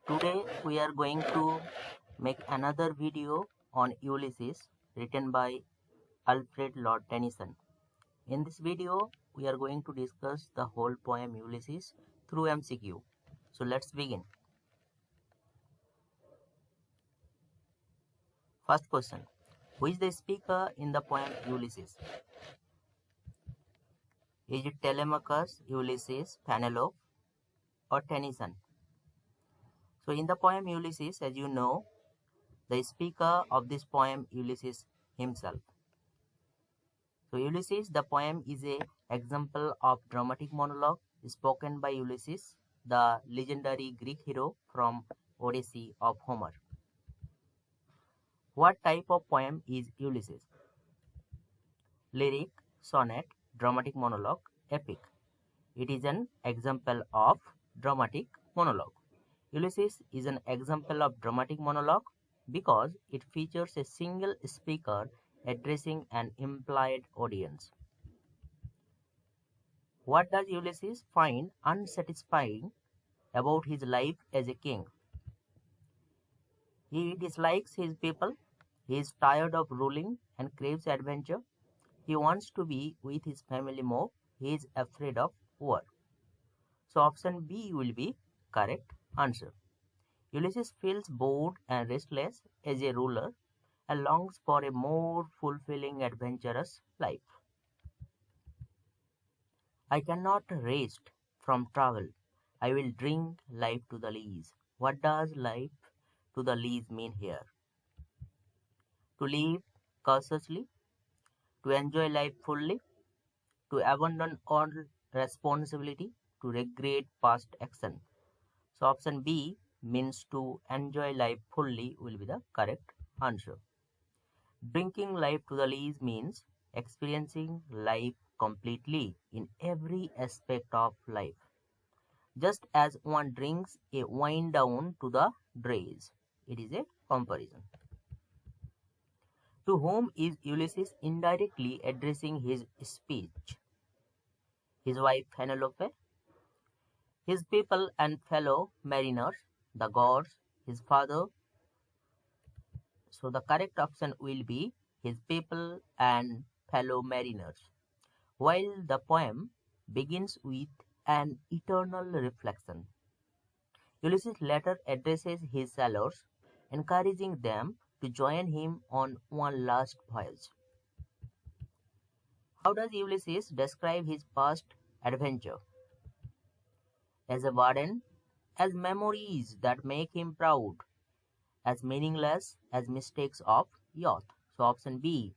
Today we are going to make another video on Ulysses written by Alfred Tennyson. In this video we are going to discuss the whole poem Ulysses through MCQ. So let's begin. First question. Who is the speaker in the poem Ulysses? Is it Telemachus, Ulysses, Penelope, or Tennyson? So in the poem Ulysses, as you know, the speaker of this poem Ulysses himself. So Ulysses, the poem is a example of dramatic monologue spoken by Ulysses, the legendary Greek hero from Odyssey of Homer. What type of poem is Ulysses? Lyric, sonnet, dramatic monologue, epic. It is an example of dramatic monologue. Ulysses is an example of dramatic monologue because it features a single speaker addressing an implied audience. What does Ulysses find unsatisfying about his life as a king? He dislikes his people, he is tired of ruling and craves adventure. He wants to be with his family more, he is afraid of war. So option B will be correct answer. Ulysses feels bored and restless as a ruler and longs for a more fulfilling, adventurous life. I cannot rest from travel. I will drink life to the lees. What does life to the lees mean here? To live cautiously, to enjoy life fully, to abandon all responsibility, to regret past action. So option B means to enjoy life fully will be the correct answer. Drinking life to the lees means experiencing life completely in every aspect of life, just as one drinks a wine down to the dregs. It is a comparison. To whom is Ulysses indirectly addressing his speech? His wife Penelope, his people and fellow mariners, the gods, his father. So the correct option will be his people and fellow mariners. While the poem begins with an eternal reflection, Ulysses later addresses his sailors, encouraging them to join him on one last voyage. How does Ulysses describe his past adventure? As a burden, as memories that make him proud, as meaningless as mistakes of youth. So option B,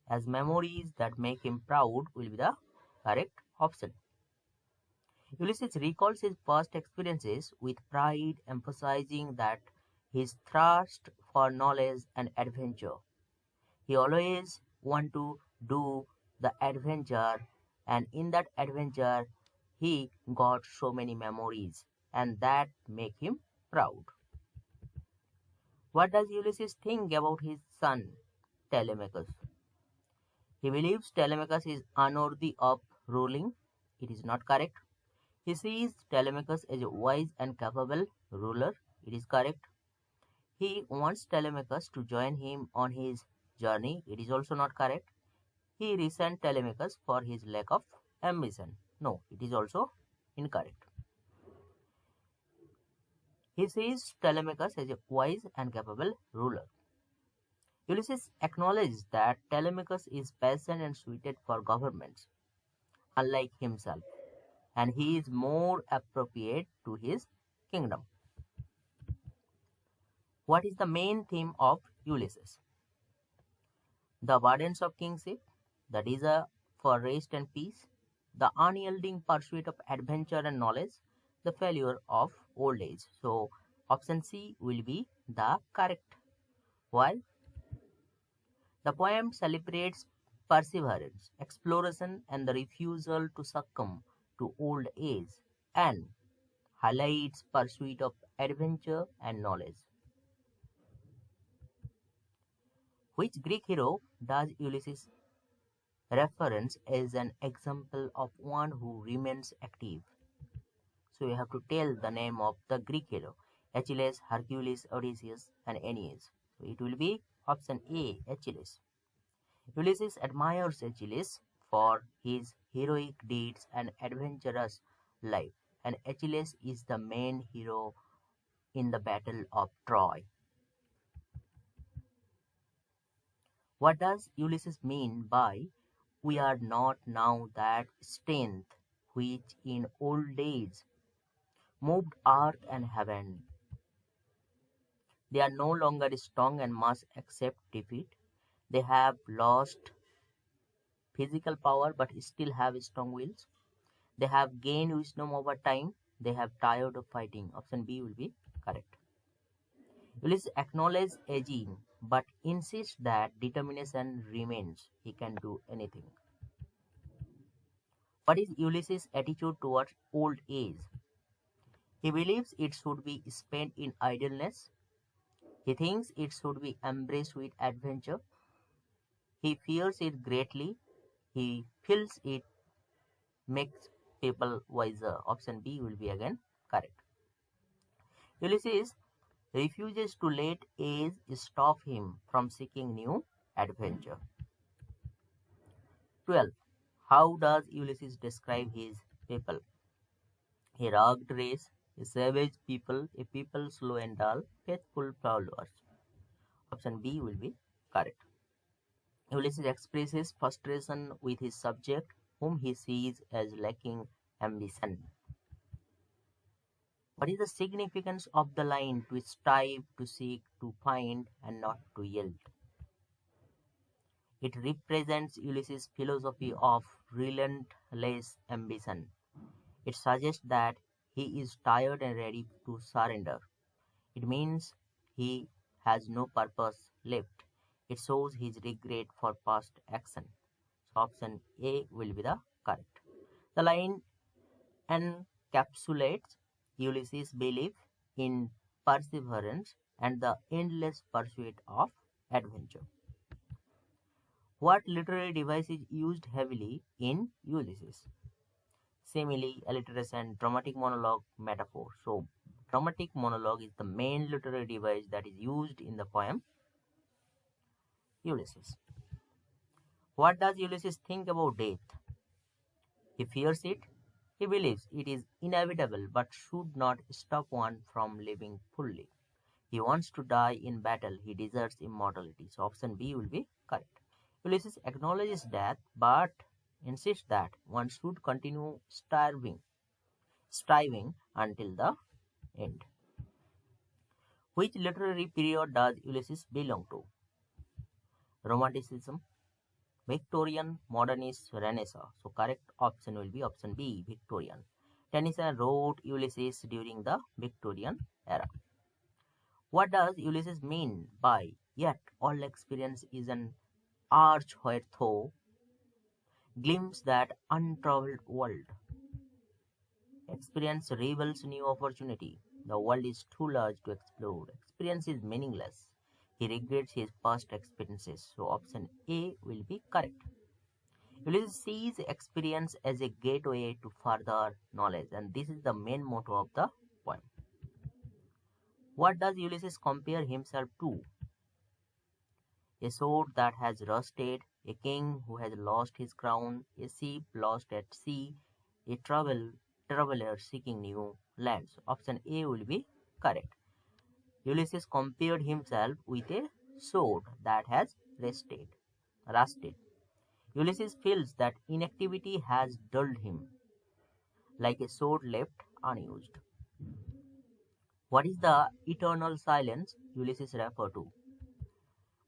as memories that make him proud, will be the correct option. Ulysses recalls his past experiences with pride, emphasizing that his thirst for knowledge and adventure. He always wanted to do the adventure, and in that adventure, he got so many memories, and that make him proud. What does Ulysses think about his son, Telemachus? He believes Telemachus is unworthy of ruling. It is not correct. He sees Telemachus as a wise and capable ruler. It is correct. He wants Telemachus to join him on his journey. It is also not correct. He resents Telemachus for his lack of ambition. No, it is also incorrect. He sees Telemachus as a wise and capable ruler. Ulysses acknowledges that Telemachus is patient and suited for governments, unlike himself, and he is more appropriate to his kingdom. What is the main theme of Ulysses? The burdens of kingship, the desire for rest and peace, the unyielding pursuit of adventure and knowledge, the failure of old age. So option C will be the correct. Why? The poem celebrates perseverance, exploration, and the refusal to succumb to old age, and highlights pursuit of adventure and knowledge. Which Greek hero does Ulysses reference as an example of one who remains active? So you have to tell the name of the Greek hero. Achilles, Hercules, Odysseus, and Aeneas. So it will be option A, Achilles. Ulysses admires Achilles for his heroic deeds and adventurous life, and Achilles is the main hero in the Battle of Troy. What does Ulysses mean by "we are not now that strength which in old days moved earth and heaven"? They are no longer strong and must accept defeat. They have lost physical power but still have strong wills. They have gained wisdom over time. They have tired of fighting. Option B will be correct. Ulysses acknowledges aging but insists that determination remains. He can do anything. What is Ulysses' attitude towards old age? He believes it should be spent in idleness. He thinks it should be embraced with adventure. He fears it greatly. He feels it makes people wiser. Option B will be again correct. Ulysses refuses to let age stop him from seeking new adventure. 12. How does Ulysses describe his people? A rugged race, a savage people, a people slow and dull, faithful followers. Option B will be correct. Ulysses expresses frustration with his subject, whom he sees as lacking ambition. What is the significance of the line "to strive, to seek, to find, and not to yield"? It represents Ulysses' philosophy of relentless ambition. It suggests that he is tired and ready to surrender. It means he has no purpose left. It shows his regret for past action. So option A will be the correct. The line encapsulates Ulysses' belief in perseverance and the endless pursuit of adventure. What literary device is used heavily in Ulysses? Simile, alliteration, dramatic monologue, metaphor. So, dramatic monologue is the main literary device that is used in the poem Ulysses. What does Ulysses think about death? He fears it. He believes it is inevitable but should not stop one from living fully. He wants to die in battle. He deserves immortality. So option B will be correct. Ulysses acknowledges death but insists that one should continue striving until the end. Which literary period does Ulysses belong to? Romanticism, Victorian, Modernist, Renaissance. So correct option will be option B, Victorian. Tennyson wrote Ulysses during the Victorian era. What does Ulysses mean by "yet all experience is an arch where thou glimpse that untraveled world"? Experience reveals new opportunity. The world is too large to explore. Experience is meaningless. He regrets his past experiences. So option A will be correct. Ulysses sees experience as a gateway to further knowledge, and this is the main motto of the poem. What does Ulysses compare himself to? A sword that has rusted, a king who has lost his crown, a ship lost at sea, a traveler seeking new lands. Option A will be correct. Ulysses compared himself with a sword that has rusted. Ulysses feels that inactivity has dulled him, like a sword left unused. What is the eternal silence Ulysses refers to?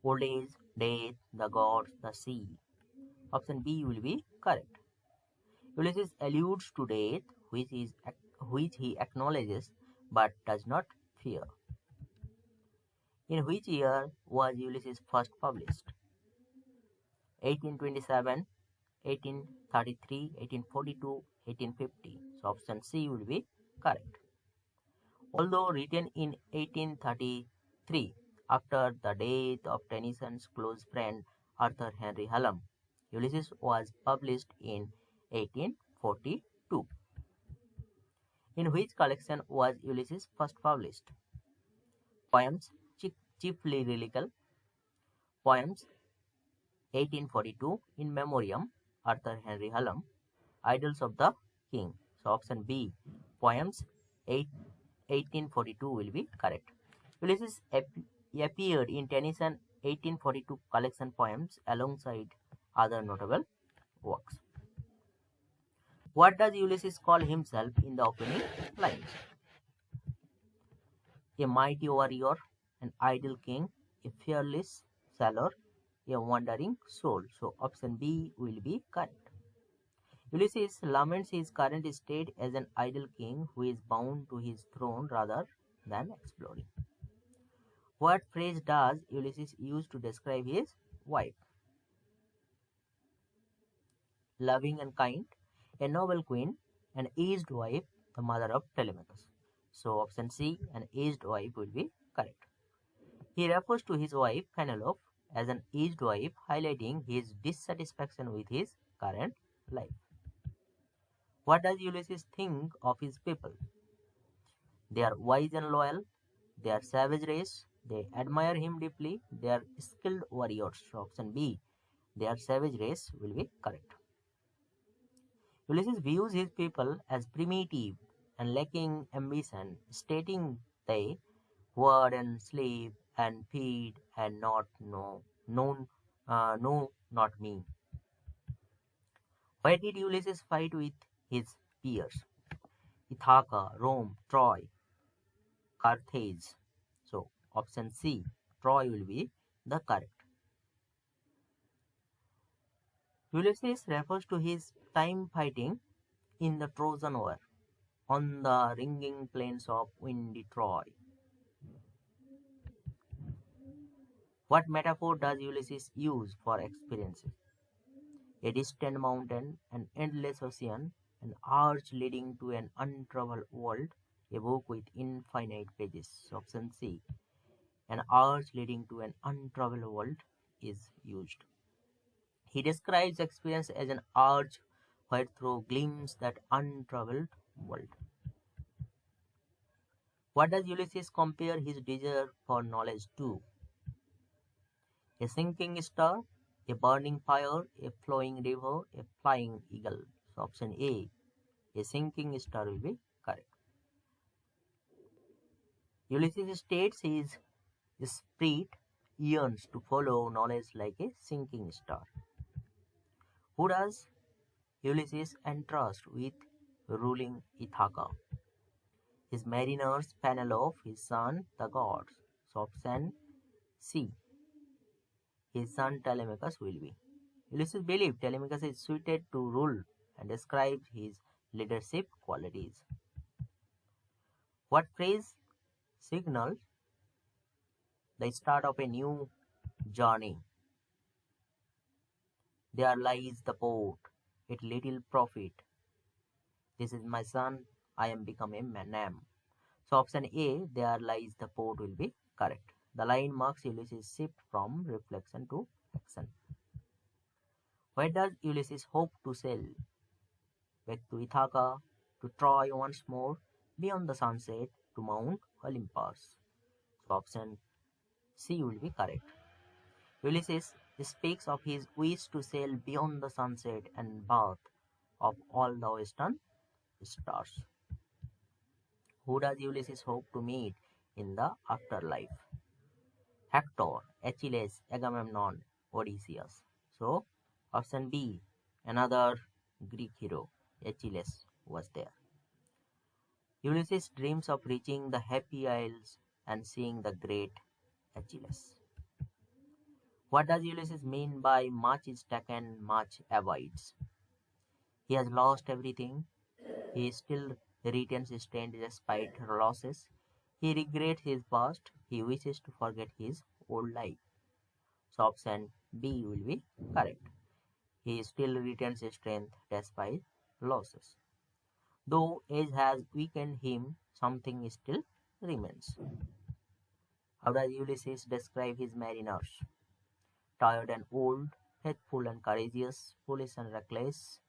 Old age, death, the gods, the sea. Option B will be correct. Ulysses alludes to death, which he acknowledges but does not fear. In which year was Ulysses first published? 1827, 1833, 1842, 1850. So option C will be correct. Although written in 1833, after the death of Tennyson's close friend Arthur Henry Hallam, Ulysses was published in 1842. In which collection was Ulysses first published? Poems chiefly lyrical. Poems 1842 In Memoriam, Arthur Henry Hallam, Idylls of the King. So option B, poems 1842 will be correct. Ulysses appeared in Tennyson 1842 collection poems alongside other notable works. What does Ulysses call himself in the opening lines? A mighty warrior, an ideal king, a fearless sailor, a wandering soul. So option B will be correct. Ulysses laments his current state as an idle king who is bound to his throne rather than exploring. What phrase does Ulysses use to describe his wife? Loving and kind, a noble queen, an aged wife, the mother of Telemachus. So option C, an aged wife will be correct. He refers to his wife Penelope as an aged wife, highlighting his dissatisfaction with his current life. What does Ulysses think of his people? They are wise and loyal, they are savage race, they admire him deeply, they are skilled warriors. So option B, they are savage race will be correct. Ulysses views his people as primitive and lacking ambition, stating they word and sleep and feed and not not me. Where did Ulysses fight with his peers? Ithaca, Rome, Troy, Carthage. So option C, Troy will be the correct. Ulysses refers to his time fighting in the Trojan War on the ringing plains of windy Troy. What metaphor does Ulysses use for experiences? A distant mountain, an endless ocean, an arch leading to an untraveled world, a book with infinite pages. Option C, an arch leading to an untraveled world is used. He describes experience as an arch where through glimpse that untraveled world. What does Ulysses compare his desire for knowledge to? A sinking star, a burning fire, a flowing river, a flying eagle. So option A, a sinking star will be correct. Ulysses states his spirit yearns to follow knowledge like a sinking star. Who does Ulysses entrust with ruling Ithaca? His mariners, Penelope, his son, the gods. So option C, his son Telemachus will be. Ulysses believed Telemachus is suited to rule and described his leadership qualities. What phrase signals the start of a new journey? There lies the port, it little profit. This is my son, I am becoming a man. So option A, there lies the port will be correct. The line marks Ulysses' shift from reflection to action. Where does Ulysses hope to sail? Back to Ithaca, to Troy once more, beyond the sunset, to Mount Olympus. So option C will be correct. Ulysses speaks of his wish to sail beyond the sunset and birth of all the western stars. Who does Ulysses hope to meet in the afterlife? Hector, Achilles, Agamemnon, Odysseus. So, option B, another Greek hero, Achilles, was there. Ulysses dreams of reaching the Happy Isles and seeing the great Achilles. What does Ulysses mean by much is taken, much avoids? He has lost everything. He still retains his strength despite losses. He regrets his past. He wishes to forget his old life. So option B will be correct. He still retains his strength despite losses. Though age has weakened him, something still remains. How does Ulysses describe his mariners? Tired and old, faithful and courageous, foolish and reckless,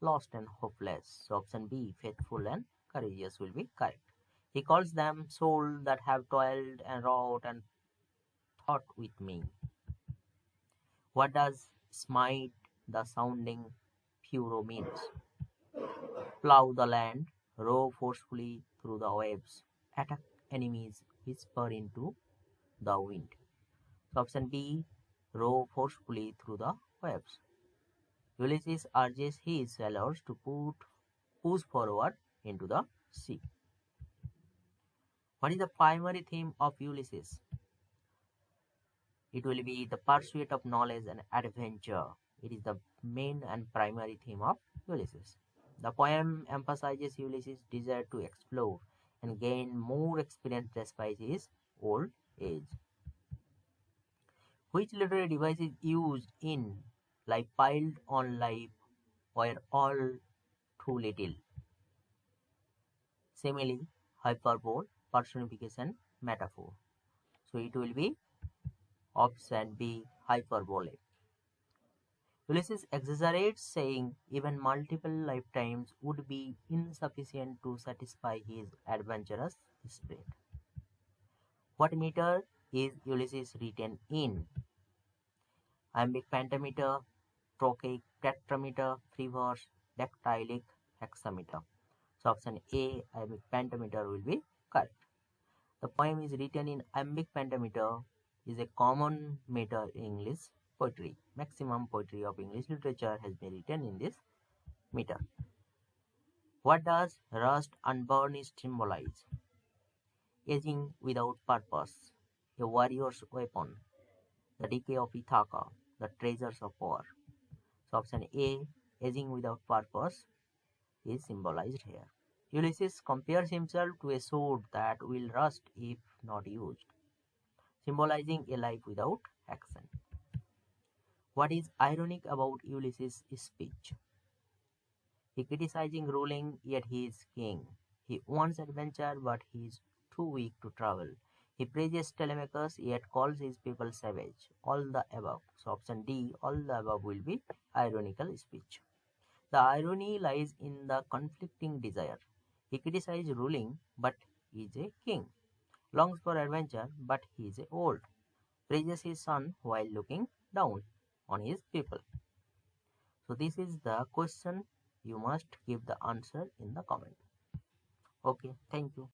lost and hopeless. So option B, faithful and courageous will be correct. He calls them souls that have toiled and wrought and thought with me. What does smite the sounding furrow means? Plough the land, row forcefully through the waves, attack enemies, whisper into the wind. So option B, row forcefully through the waves. Ulysses urges his sailors to push forward into the sea. What is the primary theme of Ulysses? It will be the pursuit of knowledge and adventure. It is the main and primary theme of Ulysses. The poem emphasizes Ulysses' desire to explore and gain more experience despite his old age. Which literary device is used in Life piled on life were all too little? Simile, hyperbole, personification, metaphor. So it will be option B, hyperbole. Ulysses exaggerates, saying even multiple lifetimes would be insufficient to satisfy his adventurous spirit. What meter is Ulysses written in? Iambic pentameter, trochaic tetrameter, free verse, dactylic hexameter. So option A, iambic pentameter will be correct. The poem is written in iambic pentameter, is a common meter in English poetry. Maximum poetry of English literature has been written in this meter. What does rust and burnished symbolize? Aging without purpose, a warrior's weapon, the decay of Ithaca, the treasures of war. So option A, aging without purpose, is symbolized here. Ulysses compares himself to a sword that will rust if not used, symbolizing a life without action. What is ironic about Ulysses' speech? He criticizing ruling, yet he is king. He wants adventure, but he is too weak to travel. He praises Telemachus, yet calls his people savage. All the above. So option D, all the above will be ironical speech. The irony lies in the conflicting desire. He criticizes ruling, but he is a king. Longs for adventure, but he is old. Praises his son while looking down on his people. So this is the question. You must give the answer in the comment. Okay, thank you.